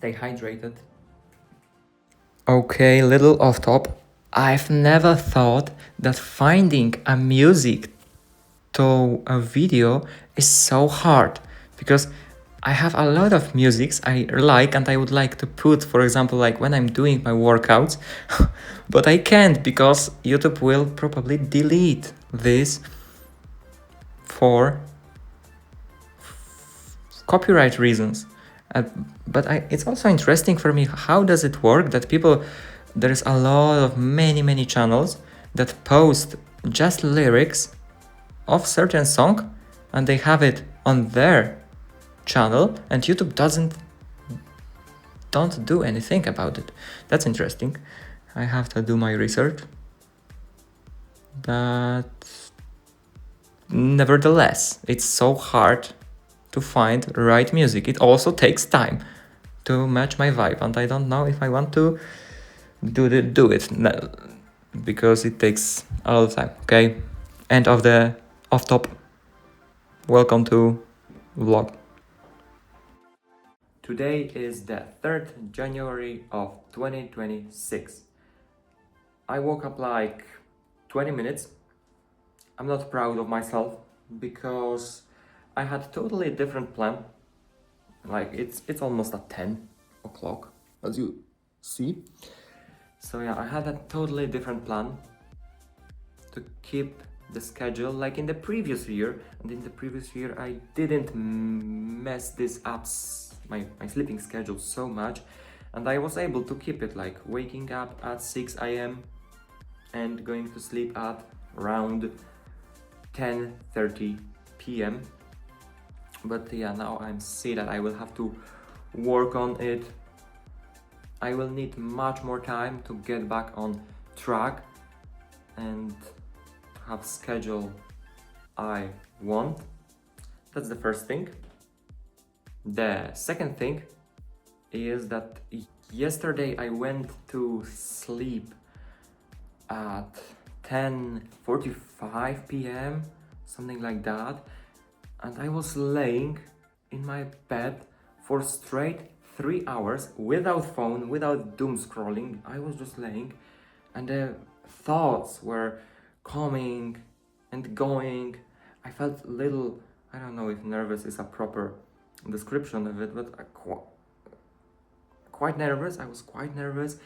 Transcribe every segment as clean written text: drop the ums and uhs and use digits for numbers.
Stay hydrated. Okay, little off top. I've never thought that finding a music to a video is so hard because I have a lot of musics I like and I would like to put, for example, like when I'm doing my workouts, but I can't because YouTube will probably delete this for copyright reasons. But it's also interesting for me, how does it work that people, there's a lot of many channels that post just lyrics of certain song and they have it on their channel and YouTube don't do anything about it. That's interesting. I have to do my research. But nevertheless, it's so hard to find right music. It also takes time to match my vibe, and I don't know if I want to do it because it takes a lot of time. Okay, end of the off top. Welcome to vlog. Today is the 3rd January of 2026. I woke up like 20 minutes. I'm not proud of myself because I had totally different plan. Like it's almost at 10 o'clock, as you see. So yeah, I had a totally different plan to keep the schedule like in the previous year. And in the previous year, I didn't mess this up, my sleeping schedule so much. And I was able to keep it like waking up at 6 a.m. and going to sleep at around 10:30 p.m. But yeah, now I'm see that I will have to work on it. I will need much more time to get back on track and to have schedule I want. That's the first thing. The second thing is that yesterday I went to sleep at 10:45 p.m., something like that, and I was laying in my bed for straight 3 hours without phone, without doom scrolling. I was just laying, and the thoughts were coming and going. I felt a little, I don't know if nervous is a proper description of it, but quite nervous. I was quite nervous.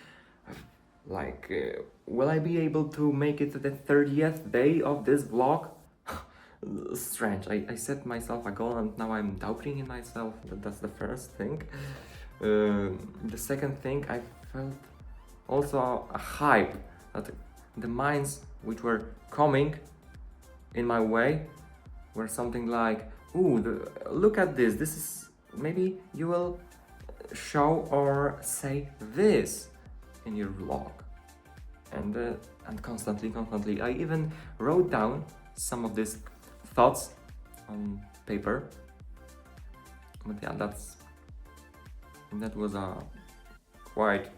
Like, will I be able to make it to the 30th day of this vlog? Strange. I set myself a goal and now I'm doubting in myself. That's the first thing. The second thing, I felt also a hype that the minds which were coming in my way were something like, ooh, look at this. This is, maybe you will show or say this in your vlog. And constantly, I even wrote down some of these thoughts on paper. But yeah, that was a quite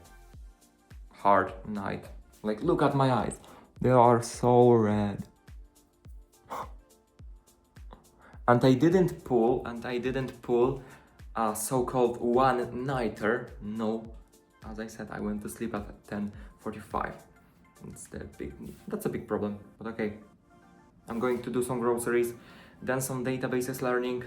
hard night. Like, look at my eyes, they are so red. And I didn't pull a so-called one-nighter. No, as I said, I went to sleep at 10:45. That's a big problem, but okay. I'm going to do some groceries, then some databases learning.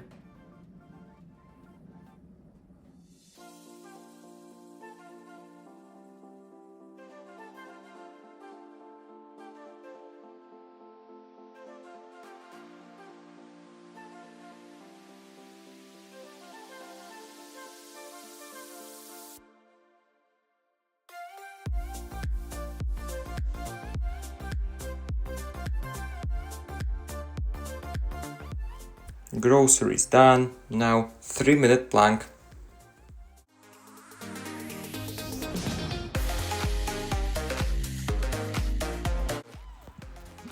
Groceries done. Now 3-minute plank.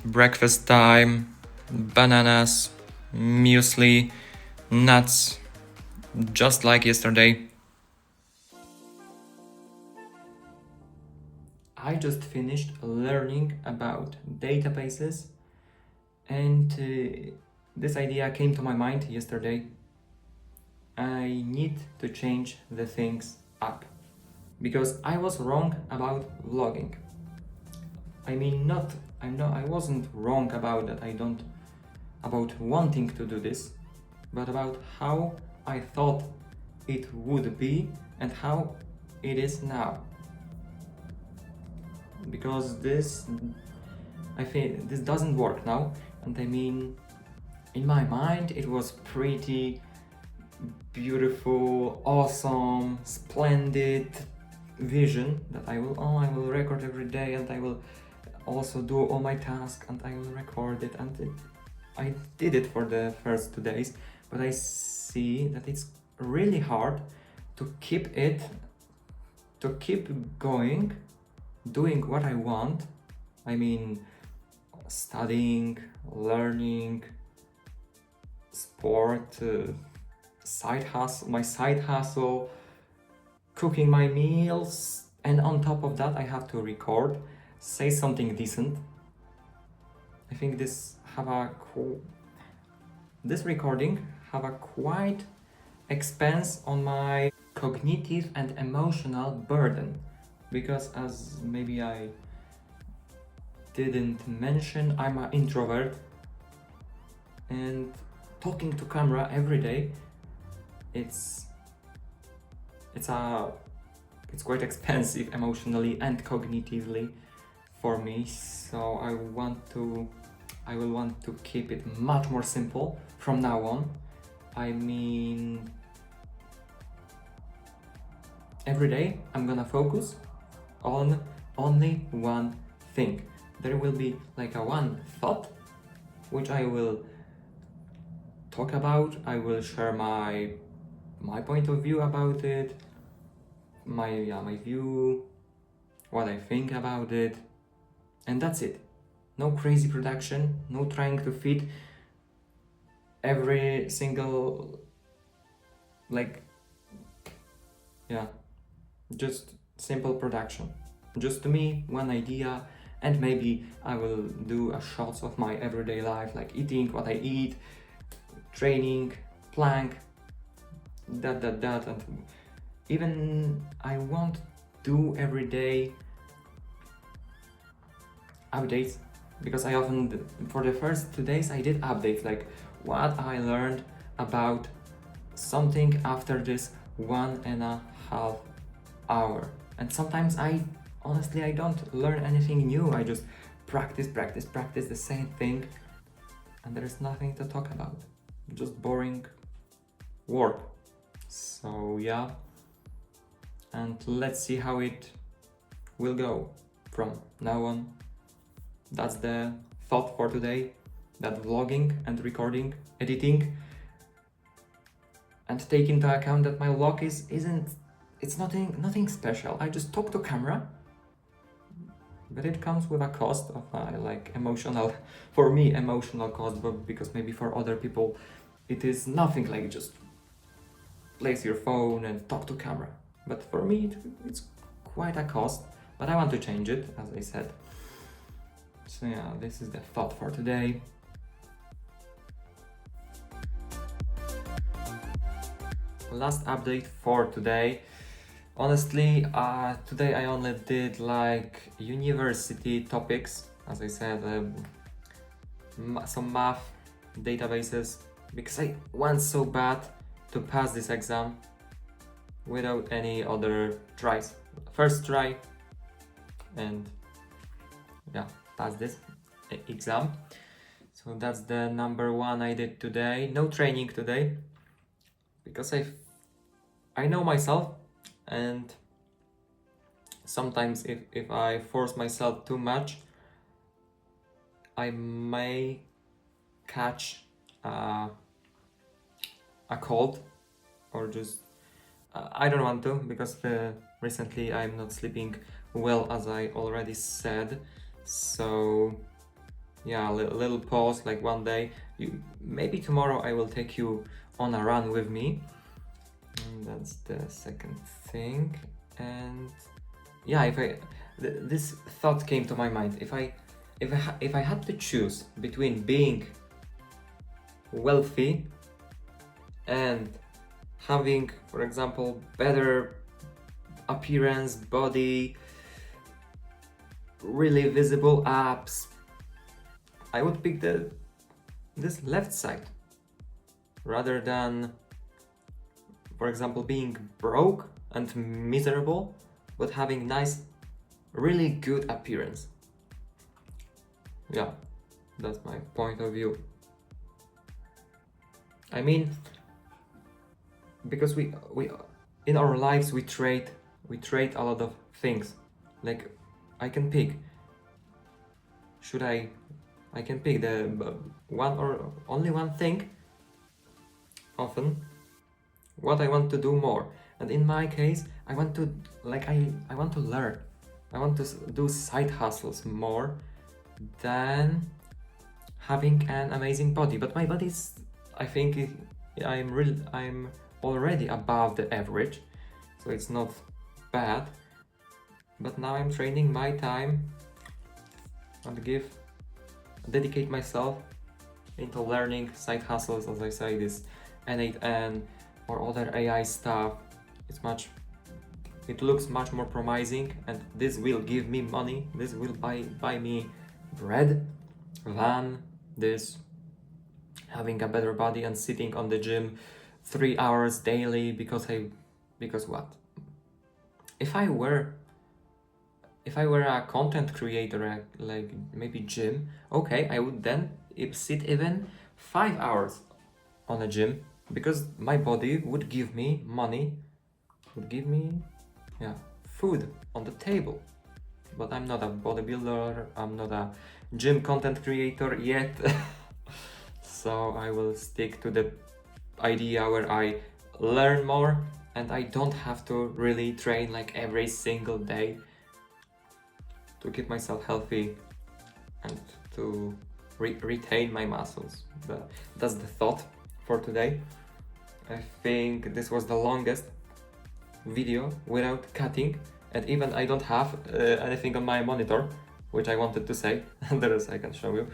Breakfast time. Bananas, muesli, nuts, just like yesterday. I just finished learning about databases, and this idea came to my mind yesterday. I need to change the things up, because I was wrong about vlogging. I mean, I wasn't wrong about that. I don't about wanting to do this, but about how I thought it would be and how it is now. Because I think this doesn't work now, and I mean, in my mind, it was pretty beautiful, awesome, splendid vision that I will record every day, and I will also do all my tasks, and I will record it, and I did it for the first 2 days, but I see that it's really hard to keep going, doing what I want. I mean, studying, learning, sport, my side hustle, cooking my meals, and on top of that I have to record, say something decent. I think this recording have a quite expense on my cognitive and emotional burden, because as maybe I didn't mention, I'm an introvert, and talking to camera every day, it's quite expensive emotionally and cognitively for me. So I will want to keep it much more simple from now on. I mean, every day I'm gonna focus on only one thing. There will be like a one thought which I will talk about. I will share my point of view about it, my view, what I think about it, and that's it. No crazy production, no trying to fit every single, just simple production. Just to me, one idea, and maybe I will do a shots of my everyday life, like eating, what I eat, training, plank, that, and even I won't do everyday updates, because I often, for the first 2 days, I did updates, like what I learned about something after this 1.5 hour. And sometimes honestly, I don't learn anything new. I just practice the same thing, and there is nothing to talk about. Just boring work. So yeah, and let's see how it will go from now on. That's the thought for today, that vlogging and recording, editing, and take into account that my vlog it's nothing special. I just talk to camera, but it comes with a cost of emotional, for me, emotional cost, but because maybe for other people it is nothing, like just place your phone and talk to camera. But for me it's quite a cost, but I want to change it, as I said. So yeah, this is the thought for today. Last update for today. Honestly, today I only did like university topics, as I said, some math databases, because I want so bad to pass this exam without any other tries. First try, and yeah, pass this exam. So that's the number one I did today. No training today, because I know myself, and sometimes if I force myself too much, I may catch a cold, or just I don't want to, because recently I'm not sleeping well, as I already said. So yeah, little pause, like one day. Maybe tomorrow I will take you on a run with me. And that's the second thing. And yeah, this thought came to my mind. If I had to choose between being wealthy and having, for example, better appearance, body, really visible abs, I would pick this left side rather than, for example, being broke and miserable, but having nice, really good appearance. Yeah, that's my point of view. I mean, because we in our lives we trade a lot of things. Like, I can pick. Should I can pick the one or only one thing. Often, what I want to do more. And in my case, I want to I want to learn. I want to do side hustles more than having an amazing body. But my body's, I think I'm already above the average, so it's not bad. But now I'm training my time and dedicate myself into learning side hustles, as I say, this N8N or other AI stuff. It looks much more promising, and this will give me money. This will buy me bread than this having a better body and sitting on the gym 3 hours daily because what? If I were a content creator, like maybe gym, okay, I would then sit even 5 hours on a gym, because my body would give me money, would give me, yeah, food on the table. But I'm not a bodybuilder, I'm not a gym content creator yet. So I will stick to the idea where I learn more and I don't have to really train like every single day to keep myself healthy and to retain my muscles. That's the thought for today. I think this was the longest video without cutting, and even I don't have anything on my monitor, which I wanted to say. There is, I can show you.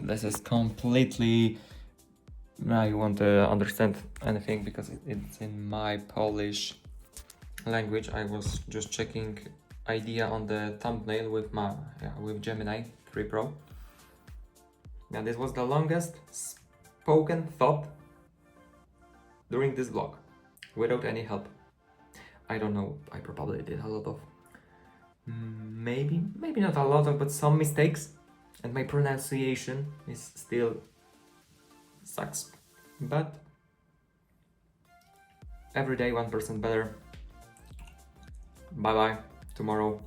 This is completely. I won't understand anything because it's in my Polish language. I was just checking idea on the thumbnail with Gemini 3 Pro. Now this was the longest spoken thought during this vlog without any help. I don't know, I probably did a lot of, maybe not a lot of, but some mistakes, and my pronunciation is still sucks, but every day 1% better. Bye bye, tomorrow.